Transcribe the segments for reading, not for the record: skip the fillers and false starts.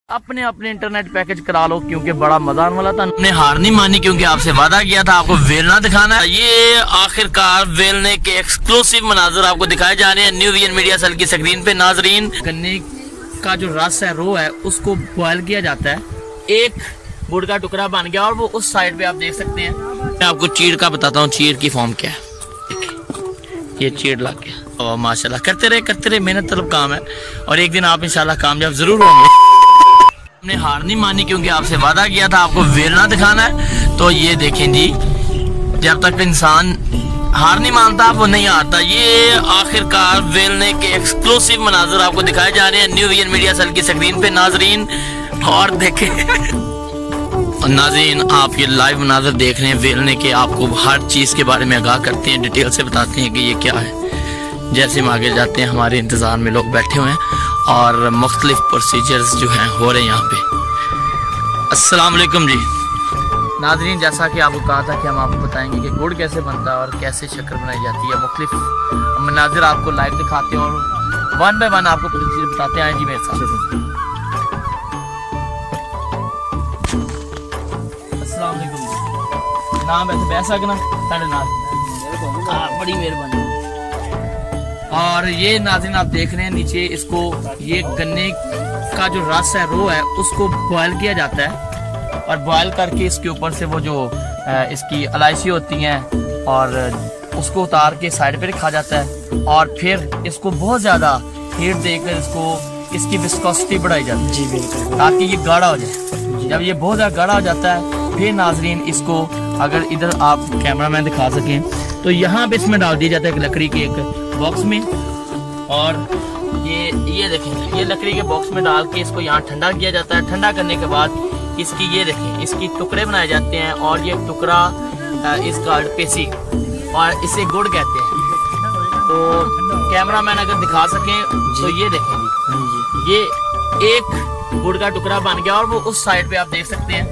अपने अपने internet package करा लो क्योंकि बड़ा मजा आने वाला था। हमने हार नहीं मानी क्योंकि आपसे वादा किया था आपको वेलना दिखाना है। ये आखिरकार वेलने के एक्सक्लूसिव मनाजर आपको दिखाए जा रहे हैं न्यू विजन मीडिया सेल की स्क्रीन पे। नाजरीन, गन्ने का जो रस है, रो है, उसको बॉयल किया जाता है। एक गुड़ का टुकड़ा बन गया और वो उस साइड पे आप देख सकते हैं। मैं आपको चीड़ का बताता हूँ, चीड़ की फॉर्म क्या है। ये चीड़ लग गया और माशाल्लाह करते रहे, मेहनत तलब काम है और एक दिन आप इंशाल्लाह कामयाब जरूर होंगे। हमने हार नहीं मानी क्योंकि आपसे वादा किया था आपको वेलना दिखाना है। तो ये देखें जी, जब तक इंसान हार नहीं मानता वो नहीं हारता। ये आखिरकार वेलने के एक्सक्लूसिव मनाजर आपको दिखाए जा रहे हैं न्यू विजन मीडिया सेल की स्क्रीन पे। नाजरीन और देखें नाज़रीन, आप ये लाइव मनाज़र देख रहे हैं वेलने के। आपको हर चीज़ के बारे में आगाह करते हैं, डिटेल से बताते हैं कि ये क्या है। जैसे हम आगे जाते हैं, हमारे इंतज़ार में लोग बैठे हुए हैं और मुख्तलिफ प्रोसीजर्स जो हैं हो रहे हैं यहाँ पे। अस्सलाम वालेकुम जी नाज़रीन, जैसा कि आपको कहा था कि हम आपको बताएंगे कि गुड़ कैसे बनता है और कैसे शक्कर बनाई जाती है। मुख्तलिफ मनाज़र आपको लाइव दिखाते हैं और वन बाय वन आपको प्रोसीजर बताते हैं। जी मेरे साथ नाम है पैसा ना बड़ी मेहरबानी। और ये नाज़रीन आप देख रहे हैं नीचे, इसको ये गन्ने का जो रस है, रो है, उसको बॉयल किया जाता है और बॉयल करके इसके ऊपर से वो जो इसकी इलायची होती हैं और उसको उतार के साइड पे रखा जाता है और फिर इसको बहुत ज़्यादा हीट देकर इसकी विस्कोसिटी बढ़ाई जाती है। जी बिल्कुल, ताकि ये गाढ़ा हो जाए। जब ये बहुत ज़्यादा गाढ़ा हो जाता है फिर नाजरीन इसको, अगर इधर आप कैमरामैन दिखा सकें तो यहाँ पे इसमें डाल दिया जाता है एक लकड़ी के एक बॉक्स में। और ये देखें, ये लकड़ी के बॉक्स में डाल के इसको यहाँ ठंडा किया जाता है। ठंडा करने के बाद इसकी ये देखें, इसकी टुकड़े बनाए जाते हैं और ये टुकड़ा इसका पेसी और इसे गुड़ कहते हैं। तो कैमरामैन अगर दिखा सकें तो ये देखें जी, ये एक गुड़ का टुकड़ा बन गया और वो उस साइड पे आप देख सकते हैं।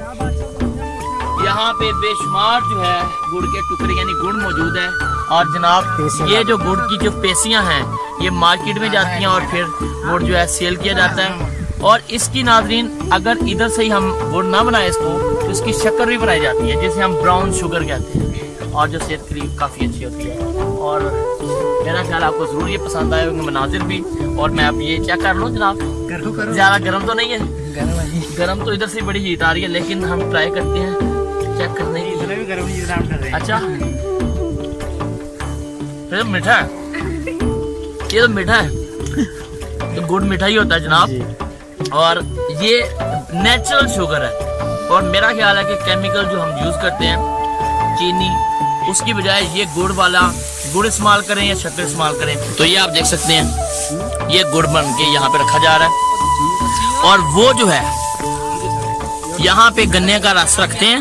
यहाँ पे बेशुमार जो है गुड़ के टुकड़े यानी गुड़ मौजूद है। और जनाब ये जो गुड़ की जो पेसियां हैं ये मार्केट में जाती हैं और फिर गुड़ जो है सेल किया जाता है। और इसकी नाजरीन अगर इधर से ही हम गुड़ ना बनाए इसको तो इसकी शक्कर भी बनाई जाती है, जिसे हम ब्राउन शुगर कहते हैं और जो सेहत के लिए काफ़ी अच्छी होती है। और मेरा ख्याल आपको ज़रूर ये पसंद आए होंगे मनाजिर भी। और मैं अब ये चेक कर लूँ जनाब, ज़्यादा गर्म तो नहीं है? गर्म तो इधर से बड़ी हीट आ रही है, लेकिन हम ट्राई करते हैं चेक करने की। इधर भी गर्म कर रहे हैं। अच्छा, फिर मीठा है, ये तो मीठा है, तो गुड़ मीठा ही होता है जनाब। और ये नेचुरल शुगर है और मेरा ख्याल है कि केमिकल जो हम यूज करते हैं चीनी, उसकी बजाय ये गुड़ वाला गुड़ इस्तेमाल करें या शक्कर इस्तेमाल करें। तो ये आप देख सकते हैं, ये गुड़ बन के यहाँ पे रखा जा रहा है और वो जो है यहाँ पे गन्ने का रस रखते हैं,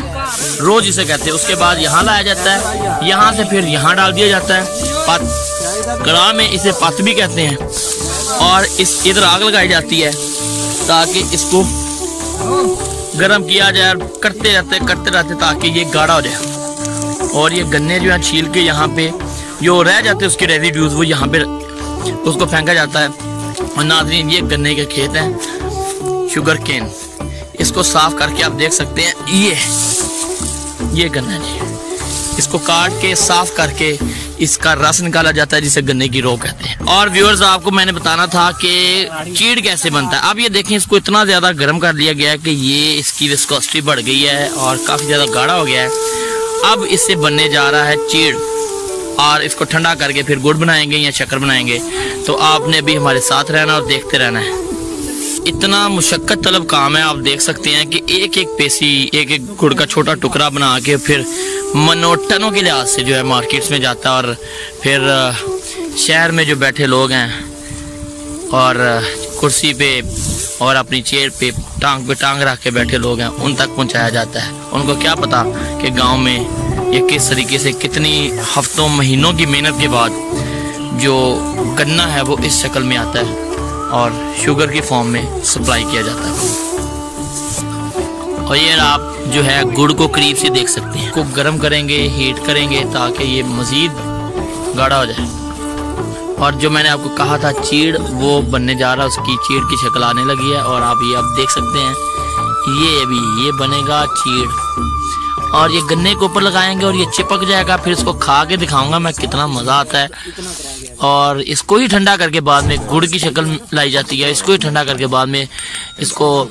रोज इसे कहते हैं। उसके बाद यहाँ लाया जाता है, यहाँ से फिर यहाँ डाल दिया जाता है पत, कड़ा में इसे पत भी कहते हैं। और इस इधर आग लगाई जाती है ताकि इसको गर्म किया जाए। करते रहते ताकि ये गाढ़ा हो जाए। और ये गन्ने जो है छील के यहाँ पे जो रह जाते हैं उसके रेजिड्यूज वो यहाँ पे उसको फेंका जाता है। और नाज़रीन ये गन्ने के खेत हैं, शुगर केन, इसको साफ करके आप देख सकते हैं। ये गन्ना जी, इसको काट के साफ करके इसका रस निकाला जाता है जिसे गन्ने की रो कहते हैं। और व्यूअर्स, आपको मैंने बताना था कि चीड़ कैसे बनता है। अब ये देखें, इसको इतना ज्यादा गर्म कर लिया गया है कि ये इसकी विस्कोसिटी बढ़ गई है और काफी ज्यादा गाढ़ा हो गया है। अब इससे बनने जा रहा है चीड़ और इसको ठंडा करके फिर गुड़ बनाएंगे या शक्कर बनाएंगे। तो आपने भी हमारे साथ रहना और देखते रहना है। इतना मुशक्कत तलब काम है। आप देख सकते हैं कि एक एक पेसी, एक एक गुड़ का छोटा टुकड़ा बना के फिर मनोटनों के लिहाज से जो है मार्केट्स में जाता है और फिर शहर में जो बैठे लोग हैं और कुर्सी पे और अपनी चेयर पे टांग रख के बैठे लोग हैं, उन तक पहुंचाया जाता है। उनको क्या पता कि गांव में ये किस तरीके से कितनी हफ्तों महीनों की मेहनत के बाद जो गन्ना है वो इस शक्ल में आता है और शुगर की फॉर्म में सप्लाई किया जाता है। और ये आप जो है गुड़ को करीब से देख सकते हैं, को गर्म करेंगे, हीट करेंगे ताकि ये मज़ीद गाढ़ा हो जाए। और जो मैंने आपको कहा था चीड़, वो बनने जा रहा है, उसकी चीड़ की शक्ल आने लगी है। और आप ये अब देख सकते हैं, ये अभी ये बनेगा चीड़, और ये गन्ने के ऊपर लगाएंगे और ये चिपक जाएगा। फिर इसको खा के दिखाऊंगा मैं कितना मज़ा आता है। और इसको ही ठंडा करके बाद में गुड़ की शक्ल लाई जाती है। इसको ही ठंडा करके बाद में इसको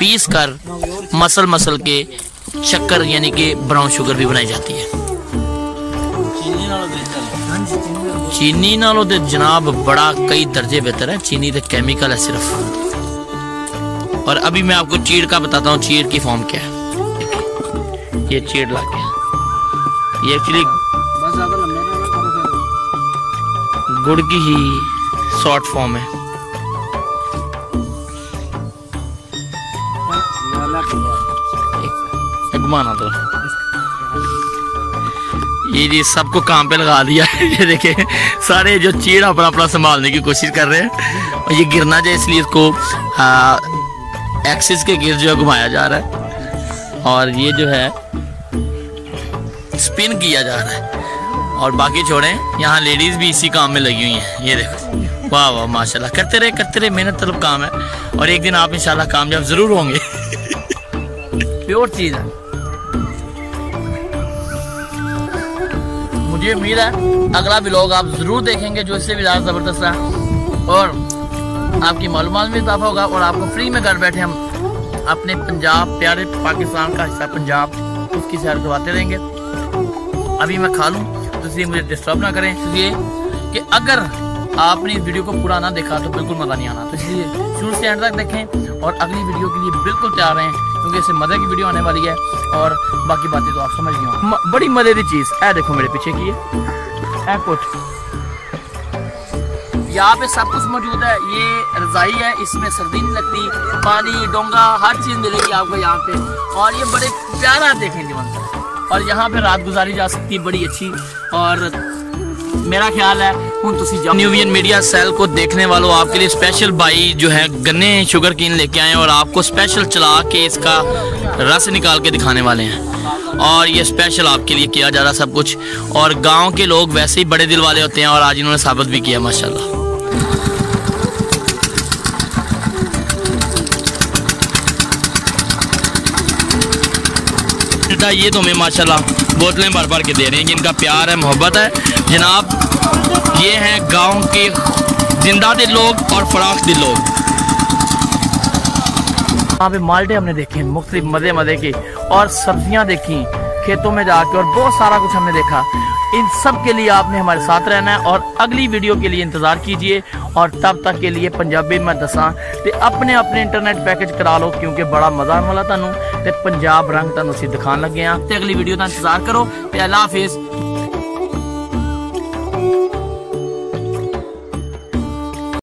पीस कर मसल के शक्कर यानी कि ब्राउन शुगर भी बनाई जाती है। चीनी नालों तो जनाब बड़ा कई दर्जे बेहतर है। चीनी तो केमिकल है सिर्फ। और अभी मैं आपको चीड़ का बताता हूँ, चीड़ की फॉर्म क्या है। ये चीड़ ला के ये एक्चुअली गुड़ की ही शॉर्ट फॉर्म है। घुमाना तो ये सबको काम पे लगा दिया। ये देखे सारे जो चीड़ अपना अपना संभालने की कोशिश कर रहे हैं, और ये गिरना जाए इसलिए इसको एक्सिस के गिर जो है घुमाया जा रहा है, और ये जो है स्पिन किया जा रहा है। और बाकी छोड़ें, यहाँ लेडीज भी इसी काम में लगी हुई हैं। ये देखो, वाह वाह माशाल्लाह, करते रहे मेहनत तलब काम है। और एक दिन आप इंशाल्लाह कामयाब जरूर होंगे। प्योर चीज है। मुझे उम्मीद है अगला व्लॉग आप जरूर देखेंगे जो इससे भी ज़्यादा ज़बरदस्त है, और आपकी मालूमात में इजाफा होगा, और आपको फ्री में घर बैठे हम अपने पंजाब, प्यारे पाकिस्तान का हिस्सा पंजाब, उसकी सैर करवाते रहेंगे। अभी मैं खा लूँ तो इसलिए मुझे डिस्टर्ब ना करें, इसलिए कि अगर आपने इस वीडियो को पूरा ना देखा तो बिल्कुल मज़ा नहीं आना। तो इसलिए शुरू से एंड तक देखें, और अगली वीडियो के लिए बिल्कुल तैयार रहें, क्योंकि इससे मज़े की वीडियो आने वाली है। और बाकी बातें तो आप समझ गए हो। बड़ी मज़े की चीज़ है, देखो मेरे पीछे की है कुछ, यहाँ पे सब कुछ मौजूद है। ये रजाई है, इसमें सर्दी नहीं लगती, पानी डोंगा हर चीज़ मिलेगी आपको यहाँ पे। और ये बड़े प्यारा देखेंगे मंजर, और यहाँ पे रात गुजारी जा सकती है बड़ी अच्छी। और मेरा ख्याल है न्यूवियन मीडिया सेल को देखने वालों, आपके लिए स्पेशल भाई जो है गन्ने शुगर केन लेके आए, और आपको स्पेशल चला के इसका रस निकाल के दिखाने वाले हैं। और ये स्पेशल आपके लिए किया जा रहा सब कुछ। और गांव के लोग वैसे ही बड़े दिल वाले होते हैं, और आज इन्होंने साबित भी किया माशाल्लाह। ये तो हमें माशाल्लाह बोतलें भर भर के दे रहे हैं, जिनका प्यार है, मोहब्बत है जनाब। ये हैं गांव के जिंदा दिल लोग और फराख दिल लोग। यहाँ पे माल्टे हमने देखे मुख्तलिफ मज़े की, और सब्जियां देखी खेतों में जाके, और बहुत सारा कुछ हमने देखा। इन सब के लिए आपने हमारे साथ रहना है, और अगली वीडियो के लिए इंतज़ार कीजिए। और तब तक के लिए पंजाबी में दसा ते अपने इंटरनेट पैकेज करा लो, क्योंकि बड़ा मज़ा आने वाला तुहानू ते पंजाब रंग तुहानू असीं दिखाने लगे हैं। ते अगली वीडियो का इंतज़ार करो। ते अल्लाह हाफिज़।